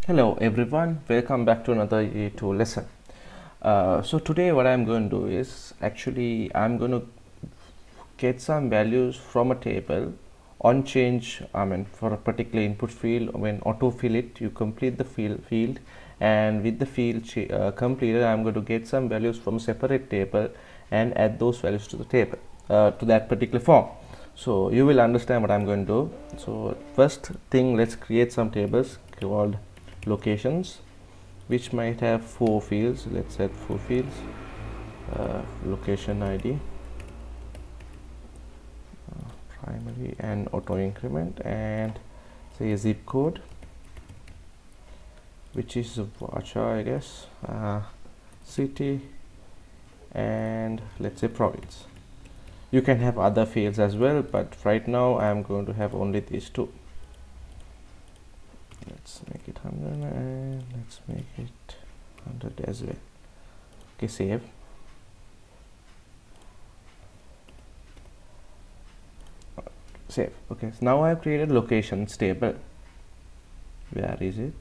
Hello everyone, welcome back to another Yii2 lesson. So today what I'm going to do is actually I'm going to get some values from a table on change. For a particular input field, when autofill it, you complete the field, and with the field completed, I'm going to get some values from a separate table and add those values to the table, to that particular form. So you will understand what I'm going to do. So first thing, let's create some tables called locations, which might have 4 fields. Let's add 4 fields. Location ID, primary and auto increment, and say a zip code, which is Vacha, I guess, city, and let's say province. You can have other fields as well, but right now I'm going to have only these two. Let's make it 100 and let's make it 100 as well. Okay, save. Save. Okay, so now I've created locations table. Where is it?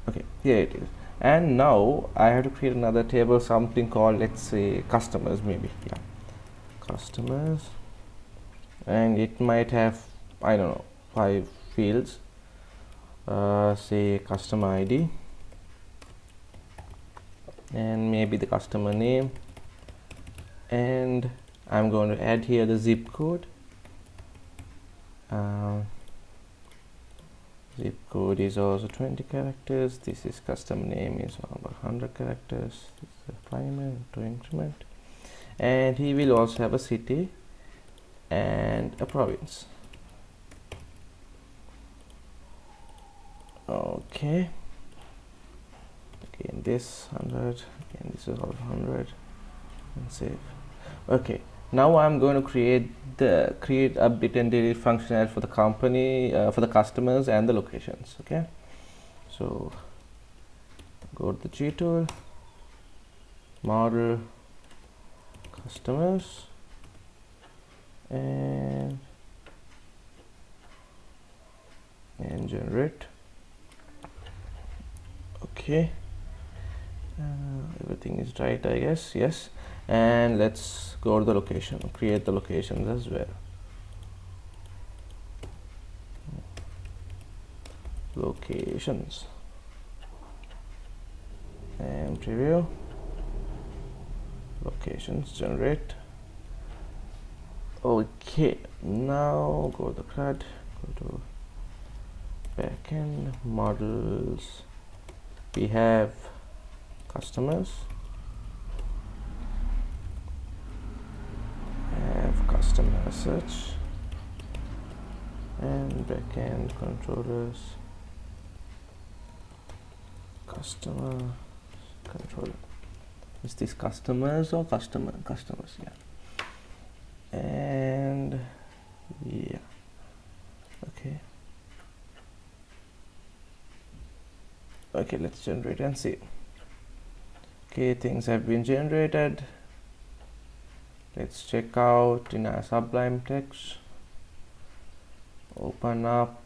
Okay, here it is. And now I have to create another table, something called, let's say, customers, maybe. Yeah, customers, and it might have, I don't know, 5 fields. Say customer ID, and maybe the customer name, and I'm going to add here the zip code. Zip code is also 20 characters. This is custom name is about 100 characters. This is the primary to increment, and he will also have a city and a province. Okay, again this 100, again this is also 100, and save. Okay, now I'm going to create update and delete functionality for the company, for the customers and the locations. Okay, so go to the G tool, model, customers, and generate. Okay, everything is right, I guess. Yes, and let's go to the location, create the locations as well. Locations and preview. Locations, generate. Okay, now go to the CRUD, go to backend models. We have customers, have customer search, and backend controllers, customer controller. Is this customers or customers? Yeah, and yeah. Okay, let's generate and see. Okay, things have been generated. Let's check out in our Sublime text. Open up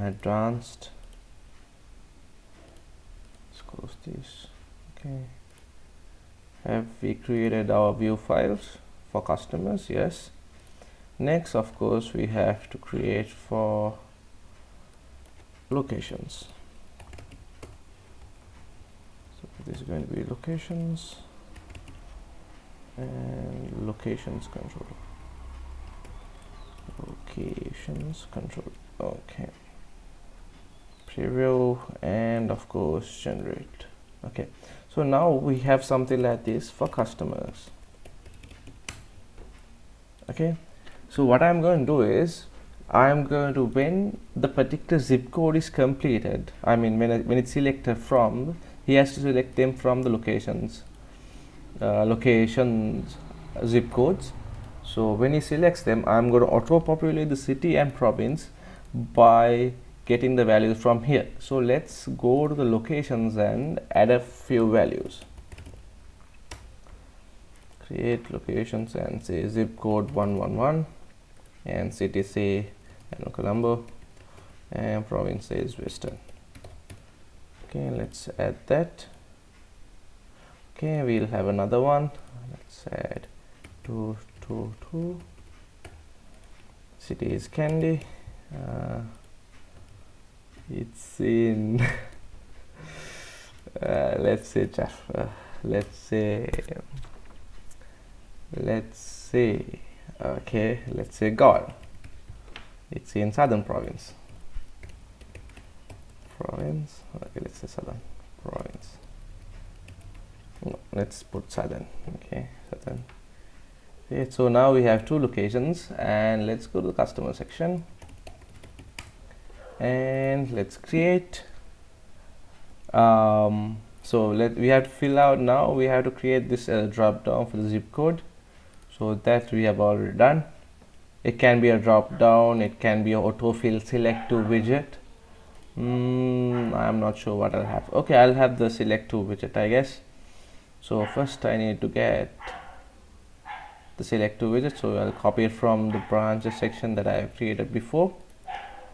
advanced. Let's close this. Okay, have we created our view files for customers? Yes. Next, of course, we have to create for locations. So this is going to be locations and locations control. Locations control. Okay, preview, and of course generate. Okay, so now we have something like this for customers. Okay, so what I'm going to do is I'm going to, when the particular zip code is completed, when it's selected from, he has to select them from the locations zip codes. So when he selects them, I'm going to auto populate the city and province by getting the values from here. So let's go to the locations and add a few values. Create locations and say zip code 111 and city say and Colombo, and province is Western. Okay, let's add that. Okay, we'll have another one. Let's add 222. City is Candy. It's in let's say Jaffa. Let's say okay, let's say Gaur. It's in Southern Province. Okay, let's say Southern Province. No, let's put Southern. Okay, Southern. Okay, so now we have two locations, and let's go to the customer section, and let's create. So we have to fill out now. We have to create this drop down for the zip code. So that we have already done. It can be a drop down. It can be an autofill select to widget. I'm not sure what I'll have. Okay, I'll have the select to widget, I guess. So first I need to get the select to widget. So I'll copy it from the branches section that I have created before,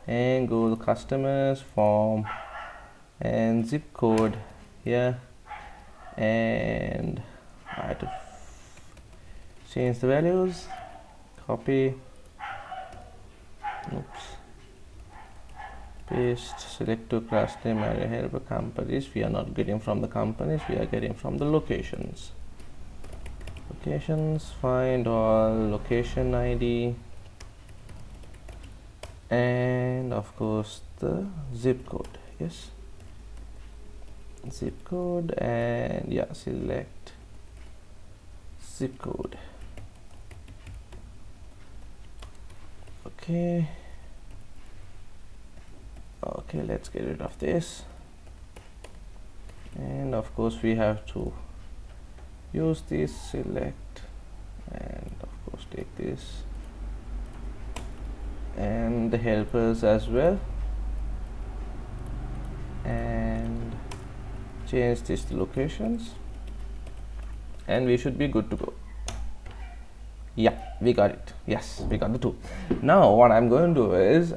and go to customers, form, and zip code here, and I have to change the values, copy, paste, select to class name, area helper, companies. We are not getting from the companies, we are getting from the locations. Find all location ID, and of course the zip code. Yes, zip code, and yeah, select zip code. Okay, let's get rid of this, and of course we have to use this select, and of course take this and the helpers as well, and change this to locations, and we should be good to go. Yeah, we got it. Yes, we got the two. Now what I'm going to do is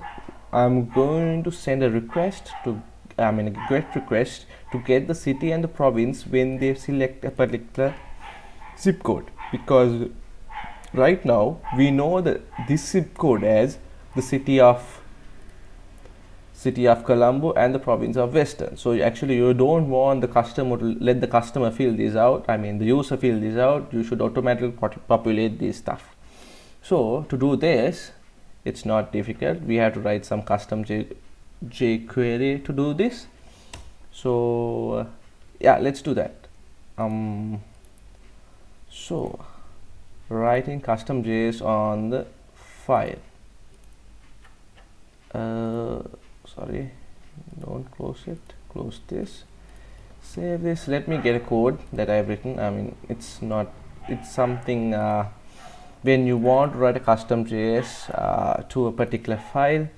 I'm going to send a request to a GET request to get the city and the province when they select a particular zip code, because right now we know that this zip code as the city of Colombo and the province of Western. So actually you don't want the customer to let the customer fill this out, the user fill this out. You should automatically populate this stuff. So to do this, it's not difficult. We have to write some custom jQuery to do this. So yeah, let's do that. So writing custom JS on the file. Sorry, don't close it. Close this. Save this. Let me get a code that I've written. It's something when you want to write a custom JS to a particular file,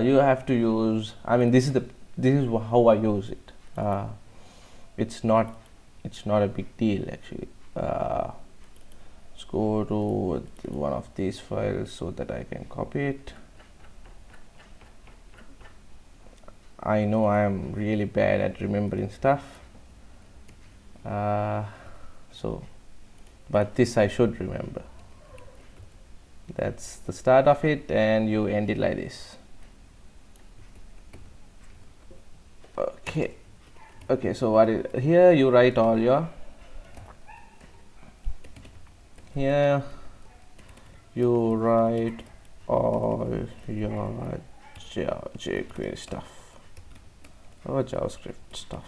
you have to use. This is how I use it. It's not a big deal actually. Let's go to one of these files so that I can copy it. I know I am really bad at remembering stuff, but this I should remember. That's the start of it, and you end it like this. Okay, so here you write all your jQuery stuff or JavaScript stuff,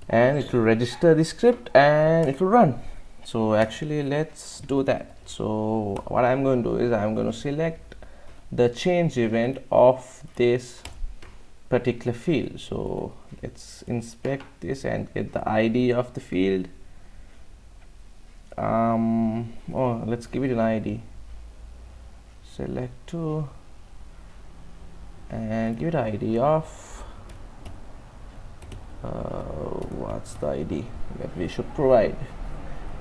and it will register the script and it will run. So actually let's do that. So what I'm going to do is I'm going to select the change event of this particular field. So let's inspect this and get the ID of the field. Let's give it an ID. Select to and give it ID of what's the ID that we should provide?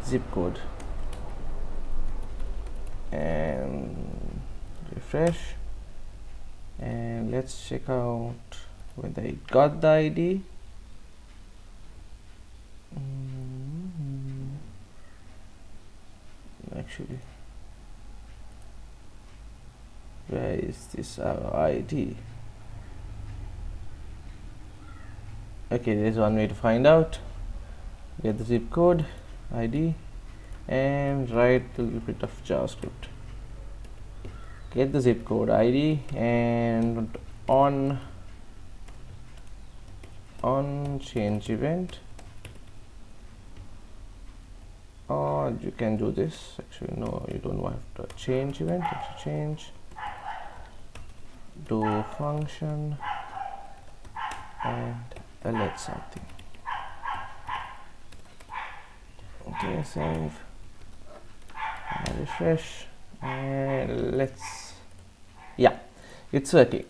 Zip code, and refresh, and let's check out whether it got the ID. Actually, where is this ID? Okay, there's one way to find out. Get the zip code ID and write a little bit of JavaScript. Get the zip code ID and on change event, or you can do this. Actually, no, you don't want to change event. It's change do function and alert something. Okay, save and refresh, and let's, yeah, it's working.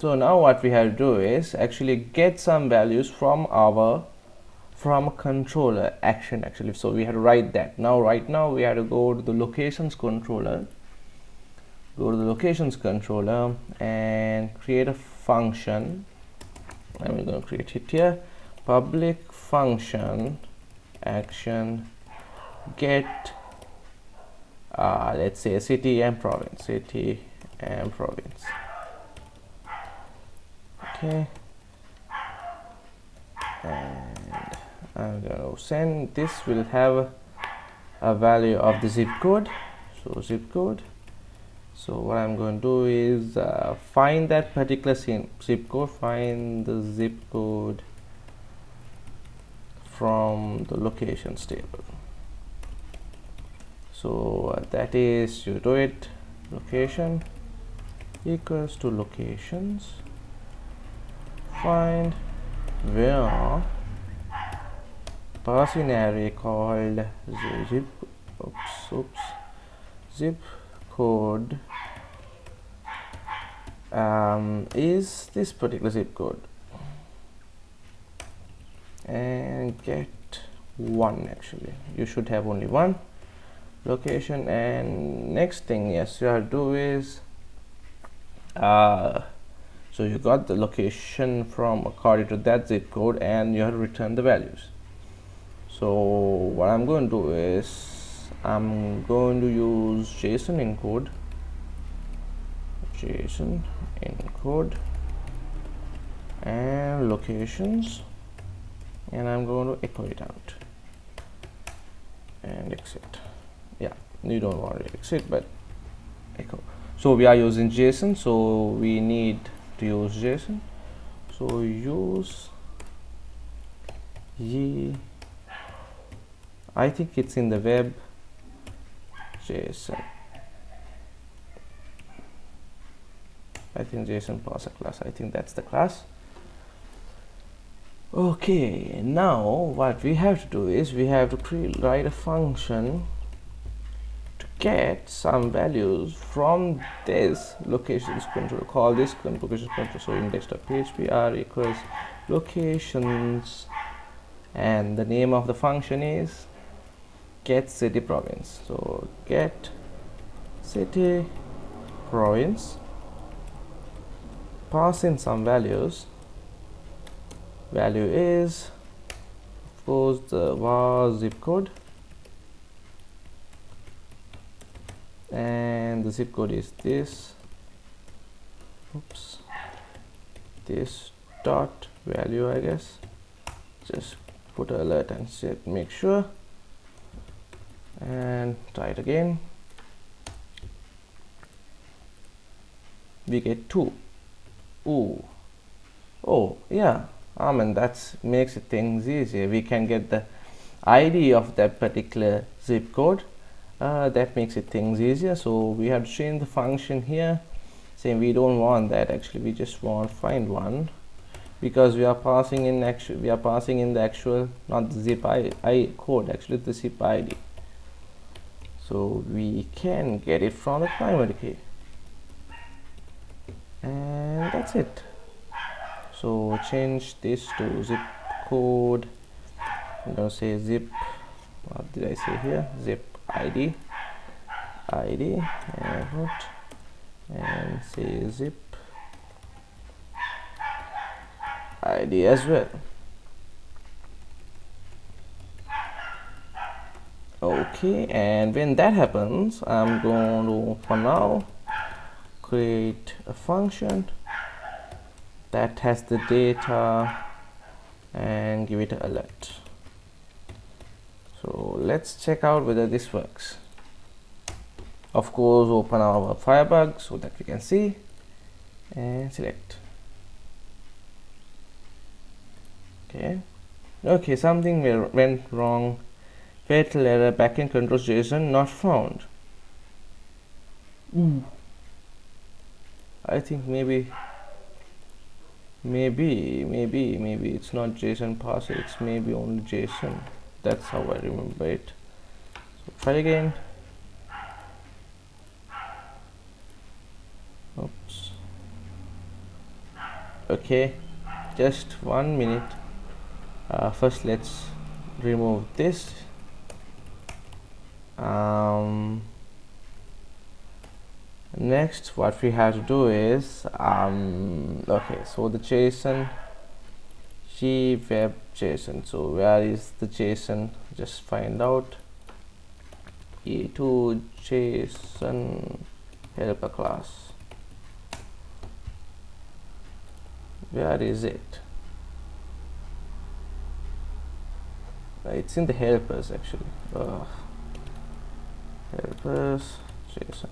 So now what we have to do is actually get some values from a controller action actually. So we have to write that. Now right now we have to go to the locations controller, and create a function. I'm going to create it here, public function action get let's say city and province. Okay, and I'm going to send this. Will have a value of the zip code, so zip code. So what I'm going to do is find that particular zip code, find the zip code from the locations table. So that is, you do it, location equals to locations, find where pass in array called zip code is this particular zip code, and get one. Actually, you should have only one location. And next thing, yes, you have to do is so you got the location from according to that zip code, and you have to return the values. So what I'm going to do is I'm going to use JSON encode and locations, and I'm going to echo it out and exit. Yeah, you don't want to exit, but echo. So we are using JSON, so we need to use JSON. So use Yii, I think it's in the web JSON. I think JSON parser class. I think that's the class. Okay, now what we have to do is we have to write a function to get some values from this locations control. Call this locations control. So index.php r equals locations, and the name of the function is get city province. So get city province, pass in some values. Value is of course the var zip code, and the zip code is this. This dot value, I guess. Just put alert and set, make sure, and try it again. We get 2. Oh yeah, and that makes it things easier. We can get the ID of that particular zip code. That makes it things easier. So we have to change the function here, saying we don't want that. Actually, we just want find one, because we are passing in the actual, not the zip I code, actually the zip ID. So we can get it from the primary key, and that's it. So change this to zip code. I'm gonna say zip, what did I say here, zip ID and and say zip ID as well. Okay, and when that happens, I'm going to, for now, create a function that has the data and give it an alert. So let's check out whether this works. Of course, open our Firebug so that we can see and select. Okay, something went wrong. Fatal error, backend controls JSON not found. I think maybe it's not JSON parser, it's maybe only JSON. That's how I remember it. So try again. Oops. Okay, just 1 minute. First let's remove this. Next what we have to do is okay, so the JSON web JSON, so where is the JSON? Just find out. Yii2 JSON helper class, where is it? It's in the helpers actually. Helpers JSON.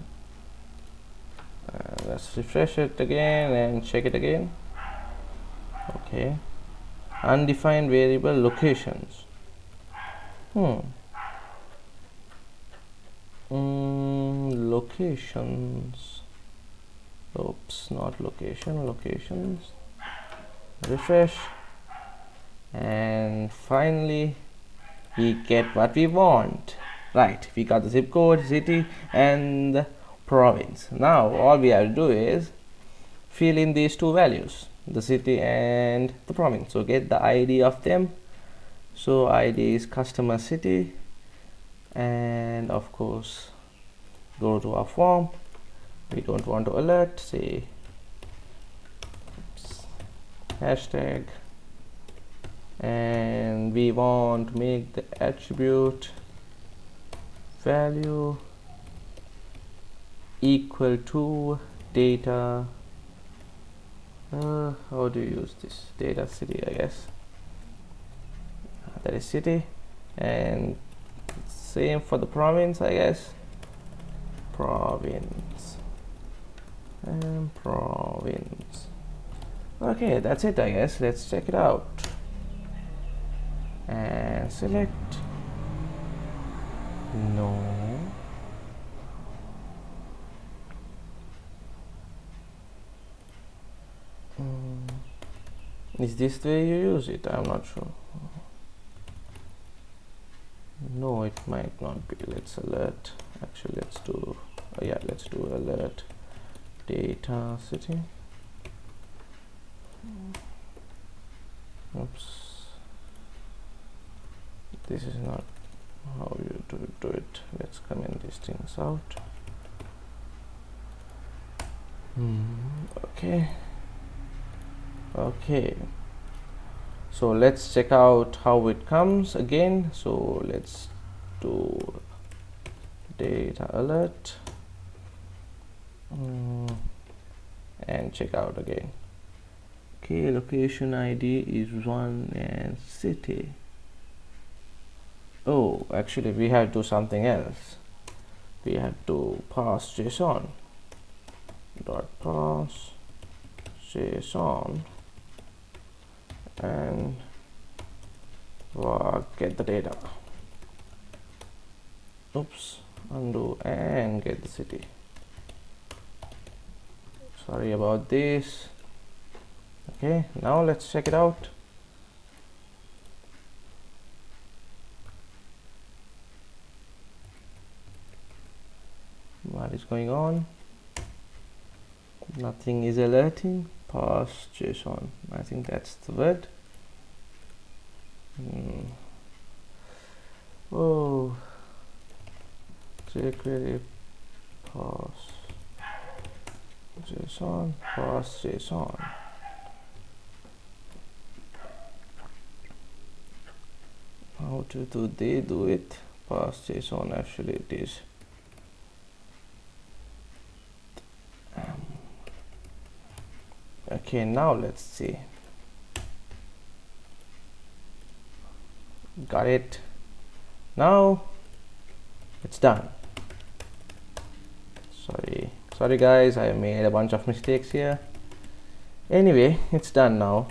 Let's refresh it again and check it again. Okay, undefined variable locations. Locations. Oops, not locations. Refresh, and finally we get what we want. Right, we got the zip code, city, and the province. Now all we have to do is fill in these two values, the city and the province. So get the ID of them. So ID is customer city, and of course go to our form. We don't want to alert, say hashtag, and we want to make the attribute value equal to data. How do you use this? Data city, I guess. That is city, and same for the province, I guess. Province and province. Okay, that's it, I guess. Let's check it out and select. No. Is this the way you use it? I'm not sure. No, it might not be. Let's alert. Actually, let's do let's do alert data city. Oops, this is not how you do it. Let's comment these things out. Okay, so let's check out how it comes again. So let's do data alert and check out again. Okay, location ID is 1 and city. Oh, actually we have to do something else. We have to pass JSON dot pass JSON and get the data. Oops, undo and get the city. Sorry about this. Okay, now let's check it out. What is going on? Nothing is alerting. Pass JSON. I think that's the word. Oh, jQuery pass JSON. JSON, parse JSON. How do they do it? Parse JSON, actually it is. Okay, now let's see. Got it. Now it's done. Sorry guys, I made a bunch of mistakes here. Anyway, it's done now.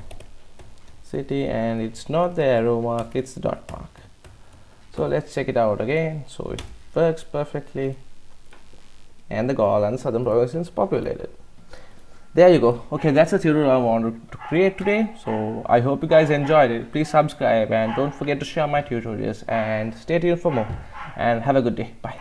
City, and it's not the arrow mark, it's the dot mark. So let's check it out again. So it works perfectly, and the Gaul and the southern province is populated. There you go. Okay, that's the tutorial I wanted to create today. So I hope you guys enjoyed it. Please subscribe and don't forget to share my tutorials, and stay tuned for more, and have a good day. Bye.